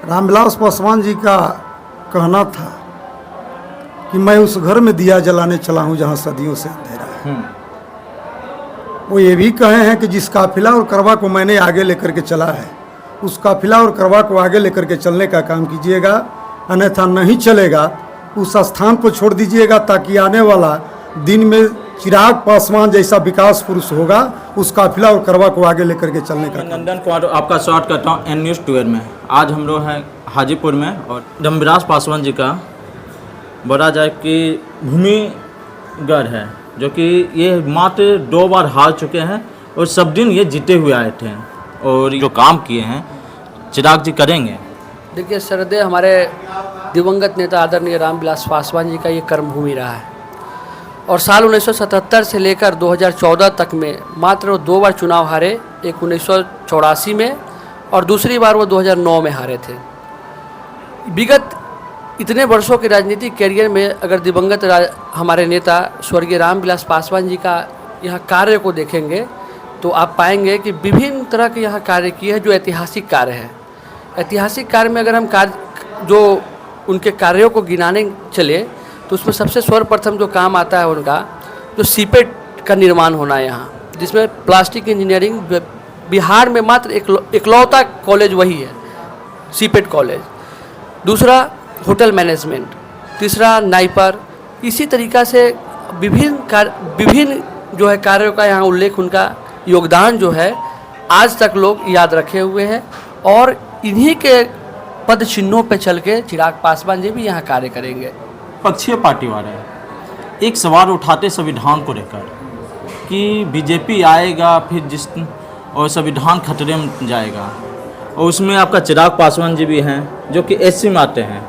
रामविलास पासवान जी का कहना था कि मैं उस घर में दिया जलाने चला हूं जहां सदियों से अंधेरा है। वो ये भी कहे हैं कि जिस काफिला और करवा को मैंने आगे लेकर के चला है, उस काफिला और करवा को आगे लेकर के चलने का काम कीजिएगा, अन्यथा नहीं चलेगा। उस स्थान को छोड़ दीजिएगा ताकि आने वाला दिन में चिराग पासवान जैसा विकास पुरुष होगा, उस काफिला और करवा को आगे लेकर के चलने का। नंदन कुमार आपका स्वागत करता हूँ एन न्यूज़ 12 में। आज हम लोग हैं हाजीपुर में और रामविलास पासवान जी का बोला जाए कि भूमिगढ़ है, जो कि ये मात्र 2 बार हार चुके हैं और सब दिन ये जीते हुए आए थे और जो काम किए हैं चिराग जी करेंगे। देखिए सरदे हमारे दिवंगत नेता आदरणीय रामविलास पासवान जी का ये कर्मभूमि रहा है और साल 1977 से लेकर 2014 तक में मात्र वो 2 बार चुनाव हारे, एक 1984 में और दूसरी बार वो 2009 में हारे थे। विगत इतने वर्षों के राजनीतिक कैरियर में अगर दिवंगत हमारे नेता स्वर्गीय रामविलास पासवान जी का यहाँ कार्य को देखेंगे तो आप पाएंगे कि विभिन्न तरह के यहाँ कार्य किए हैं जो ऐतिहासिक कार्य है। ऐतिहासिक कार्य में अगर हम जो उनके कार्यों को गिनाने चले तो उसमें सबसे सर्वप्रथम जो काम आता है उनका जो सीपेट का निर्माण होना है यहाँ, जिसमें प्लास्टिक इंजीनियरिंग बिहार में मात्र इकलौता कॉलेज वही है, सीपेट कॉलेज। दूसरा होटल मैनेजमेंट, तीसरा नाइपर। इसी तरीक़ा से विभिन्न जो है कार्यों का यहाँ उल्लेख, उनका योगदान जो है आज तक लोग याद रखे हुए हैं और इन्हीं के पद चिन्हों पर चल के चिराग पासवान जी भी यहाँ कार्य करेंगे। पक्षीय पार्टी वाले एक सवाल उठाते संविधान को लेकर कि बीजेपी आएगा फिर और संविधान खतरे में जाएगा, और उसमें आपका चिराग पासवान जी भी हैं जो कि एससी में आते हैं।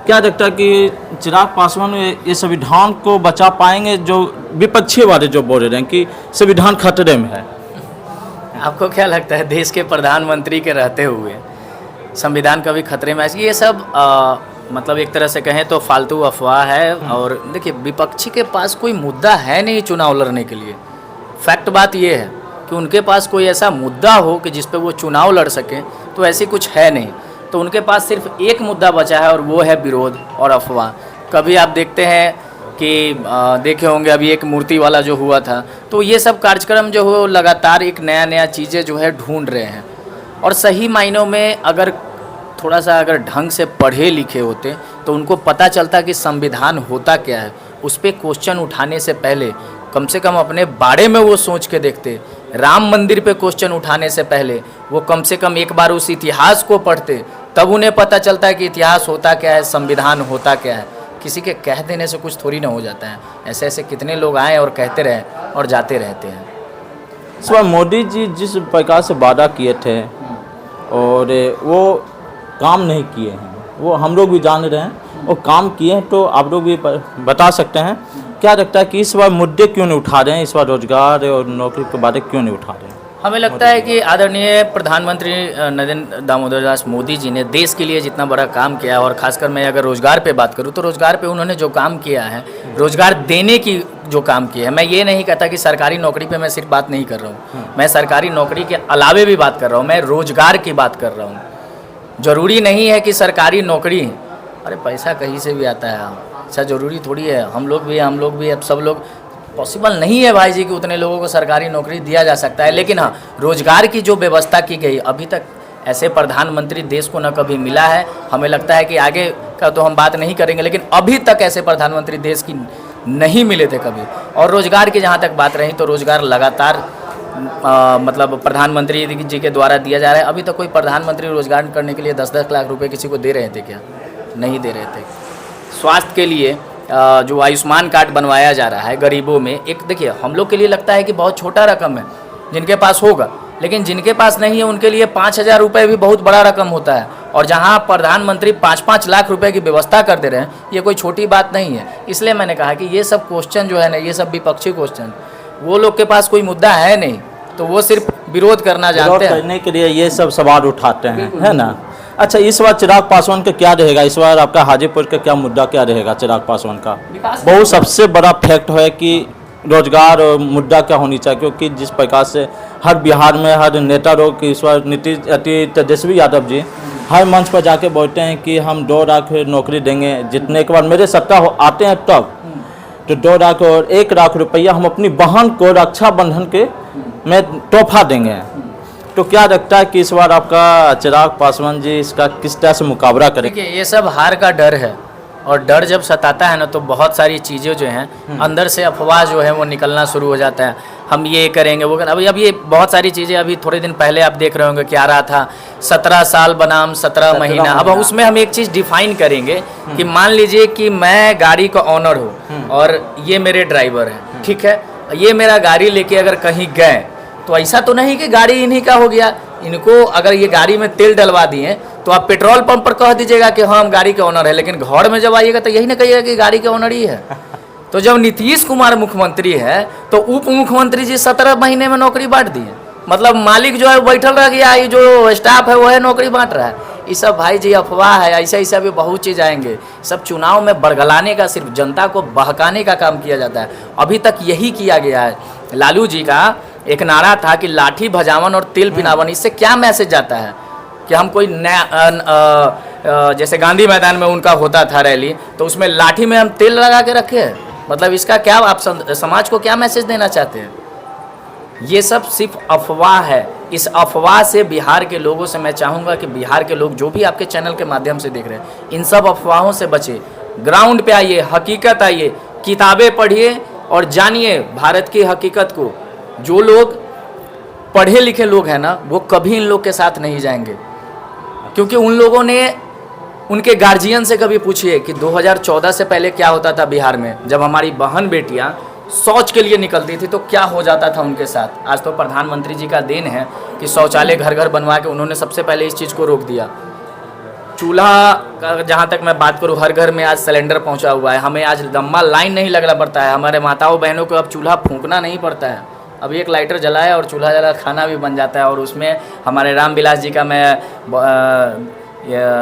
क्या लगता है कि चिराग पासवान ये संविधान को बचा पाएंगे, जो विपक्षी वाले जो बोल रहे हैं कि संविधान खतरे में है? आपको क्या लगता है देश के प्रधानमंत्री के रहते हुए संविधान कभी खतरे में है? ये सब मतलब एक तरह से कहें तो फालतू अफवाह है। और देखिए विपक्षी के पास कोई मुद्दा है नहीं चुनाव लड़ने के लिए। फैक्ट बात ये है कि उनके पास कोई ऐसा मुद्दा हो कि जिस पे वो चुनाव लड़ सकें, तो ऐसी कुछ है नहीं। तो उनके पास सिर्फ एक मुद्दा बचा है और वो है विरोध और अफवाह। कभी आप देखते हैं कि देखे होंगे अभी एक मूर्ति वाला जो हुआ था, तो ये सब कार्यक्रम जो हो लगातार एक नया चीज़ें जो है ढूंढ रहे हैं। और सही मायनों में अगर थोड़ा सा अगर ढंग से पढ़े लिखे होते तो उनको पता चलता कि संविधान होता क्या है। उस पर क्वेश्चन उठाने से पहले कम से कम अपने बारे में वो सोच के देखते। राम मंदिर पे क्वेश्चन उठाने से पहले वो कम से कम एक बार उस इतिहास को पढ़ते, तब उन्हें पता चलता है कि इतिहास होता क्या है, संविधान होता क्या है। किसी के कह देने से कुछ थोड़ी ना हो जाता है। ऐसे ऐसे कितने लोग आए और कहते रहे और जाते रहते हैं। इस बार मोदी जी जिस प्रकार से वादा किए थे और वो काम नहीं किए हैं, वो हम लोग भी जान रहे हैं, और काम किए हैं तो आप लोग भी बता सकते हैं। क्या लगता है कि इस बार मुद्दे क्यों नहीं उठा रहे हैं? इस बार रोजगार और नौकरी के बारे क्यों नहीं उठा रहे हैं? हमें लगता है कि आदरणीय प्रधानमंत्री नरेंद्र दामोदर दास मोदी जी ने देश के लिए जितना बड़ा काम किया, और खासकर मैं अगर रोज़गार पे बात करूँ तो रोज़गार पे उन्होंने जो काम किया है, रोज़गार देने की जो काम किया है, मैं ये नहीं कहता कि सरकारी नौकरी पे मैं सिर्फ बात नहीं कर रहा हूँ, मैं सरकारी नौकरी के अलावे भी बात कर रहा हूँ, मैं रोज़गार की बात कर रहा हूँ। ज़रूरी नहीं है कि सरकारी नौकरी, अरे पैसा कहीं से भी आता है, ऐसा ज़रूरी थोड़ी है। हम लोग भी अब सब लोग, पॉसिबल नहीं है भाई जी कि उतने लोगों को सरकारी नौकरी दिया जा सकता है। लेकिन हाँ, रोज़गार की जो व्यवस्था की गई, अभी तक ऐसे प्रधानमंत्री देश को न कभी मिला है। हमें लगता है कि आगे का तो हम बात नहीं करेंगे, लेकिन अभी तक ऐसे प्रधानमंत्री देश की नहीं मिले थे कभी। और रोज़गार की जहाँ तक बात रही तो रोज़गार लगातार मतलब प्रधानमंत्री जी के द्वारा दिया जा रहा है। अभी तक कोई प्रधानमंत्री रोज़गार करने के लिए 10-10 लाख रुपए किसी को दे रहे थे क्या? नहीं दे रहे थे। स्वास्थ्य के लिए जो आयुष्मान कार्ड बनवाया जा रहा है गरीबों में, एक देखिए हम लोग के लिए लगता है कि बहुत छोटा रकम है जिनके पास होगा, लेकिन जिनके पास नहीं है उनके लिए 5,000 रुपये भी बहुत बड़ा रकम होता है। और जहां प्रधानमंत्री 5-5 लाख रुपए की व्यवस्था कर दे रहे हैं, ये कोई छोटी बात नहीं है। इसलिए मैंने कहा कि ये सब क्वेश्चन जो है ना, ये सब विपक्षी क्वेश्चन, वो लोग के पास कोई मुद्दा है नहीं, तो वो सिर्फ विरोध करना जानते हैं। करने के लिए ये सब सवाल उठाते हैं, है ना? अच्छा, इस बार चिराग पासवान का क्या रहेगा? इस बार आपका हाजीपुर का क्या मुद्दा क्या रहेगा चिराग पासवान का? बहुत सबसे बड़ा फैक्ट है कि रोजगार और मुद्दा क्या होनी चाहिए, क्योंकि जिस प्रकार से हर बिहार में हर नेता लोग इस बार नीतीश तेजस्वी यादव जी हर मंच पर जाके बोलते हैं कि हम 2 लाख नौकरी देंगे, जितने के बाद मेरे सत्ता आते हैं तब तो 2 लाख और 1 लाख रुपया हम अपनी बहन को रक्षाबंधन के में तोहफा देंगे। तो क्या लगता है कि इस बार आपका चिराग पासवान जी इसका किस तरह से मुकाबला करेंगे? देखिए, ये सब हार का डर है, और डर जब सताता है ना तो बहुत सारी चीज़ें जो हैं अंदर से अफवाह जो है वो निकलना शुरू हो जाता है। हम ये करेंगे वो करेंगे। अब ये बहुत सारी चीज़ें, अभी थोड़े दिन पहले आप देख रहे होंगे कि आ रहा था 17 साल बनाम 17 महीना। अब उसमें हम एक चीज़ डिफाइन करेंगे कि मान लीजिए कि मैं गाड़ी का ऑनर हूँ और ये मेरे ड्राइवर हैं, ठीक है। ये मेरा गाड़ी लेके अगर कहीं गए तो ऐसा तो नहीं कि गाड़ी इन्हीं का हो गया। इनको अगर ये गाड़ी में तेल डलवा दिए तो आप पेट्रोल पंप पर कह दीजिएगा कि हाँ हम गाड़ी के ऑनर है, लेकिन घर में जब आइएगा तो यही ना कहिएगा कि गाड़ी के ऑनर ही है। तो जब नीतीश कुमार मुख्यमंत्री है तो उप मुख्यमंत्री जी 17 महीने में नौकरी बांट दिए, मतलब मालिक जो है बैठल रह गया, ये जो स्टाफ है वो है नौकरी बांट रहा है। ये सब भाई जी अफवाह है। ऐसा ऐसा भी बहुत चीज़ आएंगे। सब चुनाव में बरगलाने का, सिर्फ जनता को बहकाने का काम किया जाता है। अभी तक यही किया गया है। लालू जी का एक नारा था कि लाठी भजावन और तिल पिनावन। इससे क्या मैसेज जाता है कि हम कोई नया, जैसे गांधी मैदान में उनका होता था रैली, तो उसमें लाठी में हम तेल लगा के रखे हैं, मतलब इसका क्या आप समाज को क्या मैसेज देना चाहते हैं? ये सब सिर्फ अफवाह है। इस अफवाह से बिहार के लोगों से मैं चाहूँगा कि बिहार के लोग जो भी आपके चैनल के माध्यम से देख रहे हैं, इन सब अफवाहों से बचे, ग्राउंड पे आइए, हकीकत आइए, किताबें पढ़िए और जानिए भारत की हकीकत को। जो लोग पढ़े लिखे लोग हैं ना, वो कभी इन लोग के साथ नहीं जाएंगे, क्योंकि उन लोगों ने उनके गार्जियन से कभी पूछिए कि 2014 से पहले क्या होता था बिहार में, जब हमारी बहन बेटियां शौच के लिए निकलती थी तो क्या हो जाता था उनके साथ। आज तो प्रधानमंत्री जी का देन है कि शौचालय घर घर बनवा के उन्होंने सबसे पहले इस चीज़ को रोक दिया। चूल्हा का जहाँ तक मैं बात करूँ, हर घर में आज सिलेंडर पहुँचा हुआ है। हमें आज लंबा लाइन नहीं लगना पड़ता है। हमारे माताओं बहनों को अब चूल्हा फूंकना नहीं पड़ता है। अब एक लाइटर जलाया और चूल्हा जला खाना भी बन जाता है। और उसमें हमारे रामविलास जी का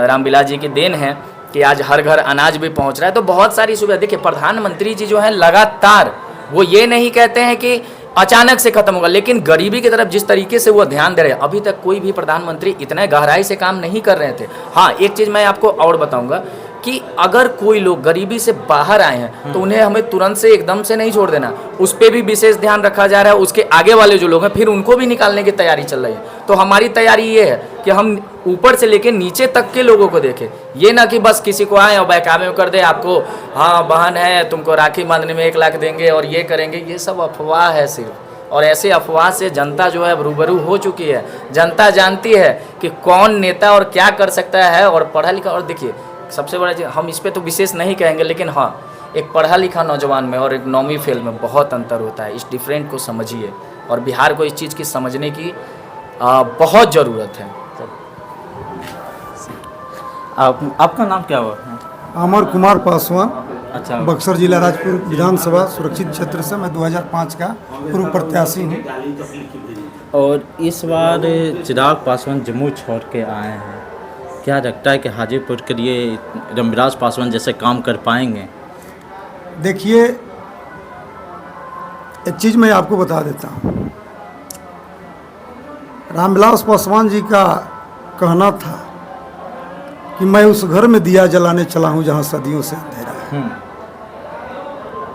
रामविलास जी की देन है कि आज हर घर अनाज भी पहुंच रहा है। तो बहुत सारी सुविधा। देखिए, प्रधानमंत्री जी जो है लगातार, वो ये नहीं कहते हैं कि अचानक से खत्म होगा, लेकिन गरीबी की तरफ जिस तरीके से वो ध्यान दे रहे हैं, अभी तक कोई भी प्रधानमंत्री इतने गहराई से काम नहीं कर रहे थे। हाँ, एक चीज़ मैं आपको और बताऊंगा कि अगर कोई लोग गरीबी से बाहर आए हैं तो उन्हें हमें तुरंत से एकदम से नहीं छोड़ देना, उस पर भी विशेष ध्यान रखा जा रहा है। उसके आगे वाले जो लोग हैं फिर उनको भी निकालने की तैयारी चल रही है। तो हमारी तैयारी ये है कि हम ऊपर से लेके नीचे तक के लोगों को देखें, ये ना कि बस किसी को आए और बहकावे कर दे आपको, हाँ बहन है तुमको राखी बांधने में 1 लाख देंगे और ये करेंगे। ये सब अफवाह है सिर्फ, और ऐसे अफवाह से जनता जो है रूबरू हो चुकी है। जनता जानती है कि कौन नेता और क्या कर सकता है, और पढ़ा लिखा। और देखिए, सबसे बड़ा चीज़, हम इस पे तो विशेष नहीं कहेंगे, लेकिन हाँ, एक पढ़ा लिखा नौजवान में और एक नौवीं फेल में बहुत अंतर होता है। इस डिफरेंट को समझिए, और बिहार को इस चीज़ की समझने की बहुत ज़रूरत है। आपका नाम क्या हुआ? अमर कुमार पासवान, अच्छा, बक्सर जिला राजपुर विधानसभा सुरक्षित क्षेत्र से मैं 2005 का पूर्व प्रत्याशी हूँ। और इस बार चिराग पासवान जम्मू छोड़ के आए हैं, क्या लगता है कि हाजीपुर के लिए रामविलास पासवान जैसे काम कर पाएंगे? देखिए, एक चीज़ मैं आपको बता देता हूँ। रामविलास पासवान जी का कहना था कि मैं उस घर में दिया जलाने चला हूँ जहाँ सदियों से अंधेरा है।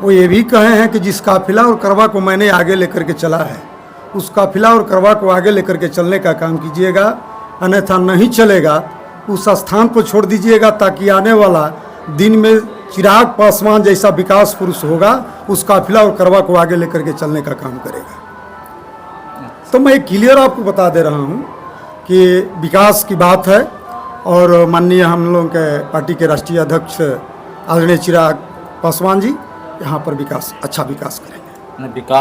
वो ये भी कहे हैं कि जिस काफिला और करवा को मैंने आगे लेकर के चला है, उस काफिला और करवा को आगे लेकर के चलने का काम कीजिएगा, अन्यथा नहीं चलेगा। उस स्थान को छोड़ दीजिएगा, ताकि आने वाला दिन में चिराग पासवान जैसा विकास पुरुष होगा, उस काफिला और करवा को आगे लेकर के चलने का काम करेगा। तो मैं क्लियर आपको बता दे रहा हूँ कि विकास की बात है, और माननीय हम लोगों के पार्टी के राष्ट्रीय अध्यक्ष आदरणीय चिराग पासवान जी यहाँ पर अच्छा विकास करेंगे। विकास